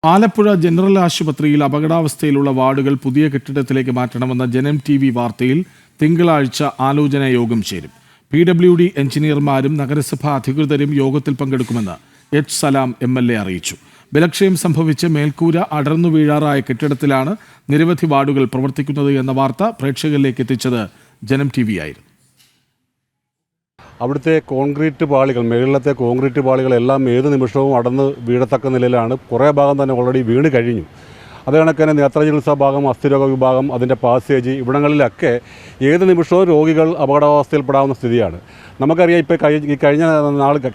Alappuzha general ആശുപത്രിയിൽ അപകടാവസ്ഥയിലുള്ള വാർഡുകൾ പുതിയ കെട്ടിടത്തിലേക്ക് മാറ്റണമെന്ന ജനം TV വാർത്തയിൽ തിങ്കളാഴ്ച ആലോചനാ യോഗം ചേരും. PWD എഞ്ചിനീയർമാരും നഗരസഭാ അധികൃതരും യോഗത്തിൽ പങ്കെടുക്കുമെന്ന് H. സലാം MLA അറിയിച്ചു. ബലക്ഷയം സംഭവിച്ച് മേൽക്കൂര അടർന്നു വീഴാറായ കെട്ടിടത്തിലാണ് നിരവധി വാർഡുകൾ പ്രവർത്തിക്കുന്നത് എന്ന വാർത്ത പ്രേക്ഷകരിലേക്ക് എത്തിച്ചത് ജനം TV ആയിരുന്നു. അവിടുത്തെ കോൺക്രീറ്റ് പാളികൾ, മേളിലത്തെ കോൺക്രീറ്റ് പാളികളെല്ലാം ഏത് നിമിഷവും അടന്ന് വീഴത്തക്ക നിലയിലാണ്. കുറേ ഭാഗം തന്നെ ഓൾറെഡി വീണ് കഴിഞ്ഞു. അത് കണക്കിന് നേത്രചികിത്സാ ഭാഗം, അസ്ഥിരോഗ വിഭാഗം, അതിൻ്റെ പാസേജ് ഇവിടങ്ങളിലൊക്കെ ഏത് നിമിഷവും രോഗികൾ അപകടാവസ്ഥയിൽപ്പെടാവുന്ന സ്ഥിതിയാണ്. നമുക്കറിയാം, ഇപ്പോൾ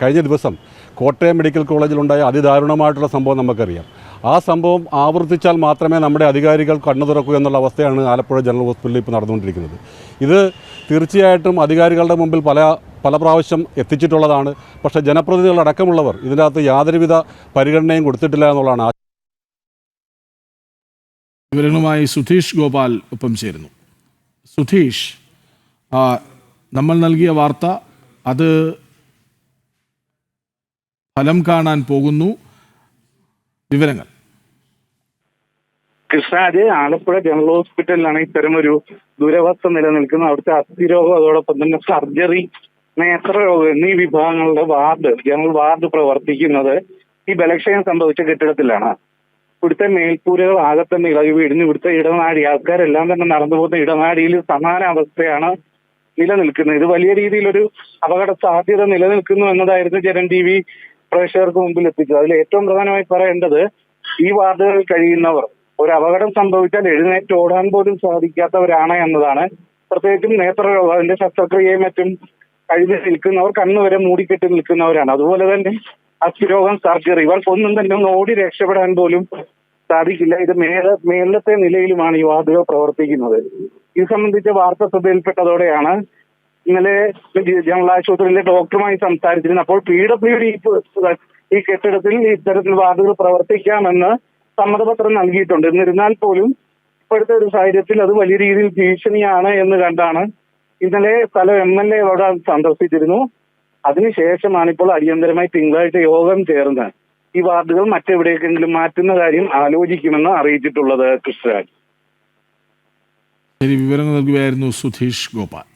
കഴിഞ്ഞ ദിവസം കോട്ടയം മെഡിക്കൽ കോളേജിലുണ്ടായ അതിദാരുണമായിട്ടുള്ള സംഭവം നമുക്കറിയാം. ആ സംഭവം ആവർത്തിച്ചാൽ മാത്രമേ നമ്മുടെ അധികാരികൾ കണ്ണു തുറക്കൂ എന്നുള്ള അവസ്ഥയാണ് ആലപ്പുഴ ജനറൽ ഹോസ്പിറ്റലിൽ ഇപ്പോൾ നടന്നുകൊണ്ടിരിക്കുന്നത്. ഇത് തീർച്ചയായിട്ടും അധികാരികളുടെ മുമ്പിൽ പല പ്രാവശ്യം എത്തിച്ചിട്ടുള്ളതാണ്. പക്ഷേ ജനപ്രതിനിധികളടക്കമുള്ളവർ ഇതിനകത്ത് യാതൊരുവിധ പരിഗണനയും കൊടുത്തിട്ടില്ല എന്നുള്ളതാണ്. വിവരങ്ങളുമായി സുധീഷ് ഗോപാൽ ഒപ്പം ചേരുന്നു. സുധീഷ്, നമ്മൾ നൽകിയ വാർത്ത അത് ഫലം കാണാൻ പോകുന്നു. വിവരങ്ങൾ. കൃഷ്ണരാജ്, ആലപ്പുഴ ജനറൽ ഹോസ്പിറ്റലിലാണ് ഇത്തരമൊരു ദുരവസ്ഥ നിലനിൽക്കുന്നത്. അവിടുത്തെ അസ്ഥിരോഗം, അതോടൊപ്പം തന്നെ സർജറി, നേത്രരോഗം എന്നീ വിഭാഗങ്ങളുടെ ജനറൽ വാർഡ് പ്രവർത്തിക്കുന്നത് ഈ ബലക്ഷയം സംഭവിച്ച കെട്ടിടത്തിലാണ്. ഇവിടുത്തെ മേൽക്കൂരകൾ ആകെ തന്നെ ഇളകി വീഴുന്നു. ഇവിടുത്തെ ഇടനാഴി, ആൾക്കാരെല്ലാം തന്നെ നടന്നു പോകുന്ന ഇടനാഴിയിൽ സമാന അവസ്ഥയാണ് നിലനിൽക്കുന്നത്. ഇത് വലിയ രീതിയിലൊരു അപകട സാധ്യത നിലനിൽക്കുന്നു എന്നതായിരുന്നു ജനം TV പ്രേക്ഷകർക്ക് മുമ്പിൽ എത്തിച്ചത്. അതിൽ ഏറ്റവും പ്രധാനമായി പറയേണ്ടത്, ഈ വാർഡുകളിൽ കഴിയുന്നവർ ഒരു അപകടം സംഭവിച്ചാൽ എഴുന്നേറ്റ് ഓടാൻ പോലും സാധിക്കാത്തവരാണ് എന്നതാണ്. പ്രത്യേകിച്ചും നേത്രരോഗം, അതിന്റെ ശസ്ത്രക്രിയയും മറ്റും കഴിഞ്ഞ് നിൽക്കുന്നവർ, കണ്ണുവരെ മൂടിക്കെട്ടി നിൽക്കുന്നവരാണ്. അതുപോലെ തന്നെ അസ്ഥിരോഗം, സർജറി, ഇവർക്കൊന്നും തന്നെ ഒന്ന് ഓടി രക്ഷപ്പെടാൻ പോലും സാധിക്കില്ല. ഇത് മേലത്തെ നിലയിലുമാണ് ഈ വാർഡുകൾ പ്രവർത്തിക്കുന്നത്. ഇത് സംബന്ധിച്ച വാർത്ത ശ്രദ്ധയിൽപ്പെട്ടതോടെയാണ് ഇന്നലെ ജനറൽ ആശുപത്രിയിലെ ഡോക്ടറുമായി സംസാരിച്ചിരുന്നു. അപ്പോൾ PWD ഈ കെട്ടിടത്തിൽ ഇത്തരത്തിൽ വാർഡുകൾ പ്രവർത്തിക്കാമെന്ന് സമ്മതപത്രം നൽകിയിട്ടുണ്ട്. എന്നിരുന്നാൽ പോലും ഇപ്പോഴത്തെ ഒരു സാഹചര്യത്തിൽ അത് വലിയ രീതിയിൽ ഭീഷണിയാണ് എന്ന് കണ്ടാണ് ഇന്നലെ സ്ഥലം MLA അവിടെ സന്ദർശിച്ചിരുന്നു. അതിനുശേഷമാണ് ഇപ്പോൾ അടിയന്തരമായി തിങ്കളാഴ്ച യോഗം ചേർന്ന് ഈ വാർഡുകൾ മറ്റെവിടേക്കെങ്കിലും മാറ്റുന്ന കാര്യം ആലോചിക്കുമെന്ന് അറിയിച്ചിട്ടുള്ളത്. കൃഷ്ണരാജ്, വിവരങ്ങൾ നൽകുകയായിരുന്നു സുധീഷ് ഗോപാൽ.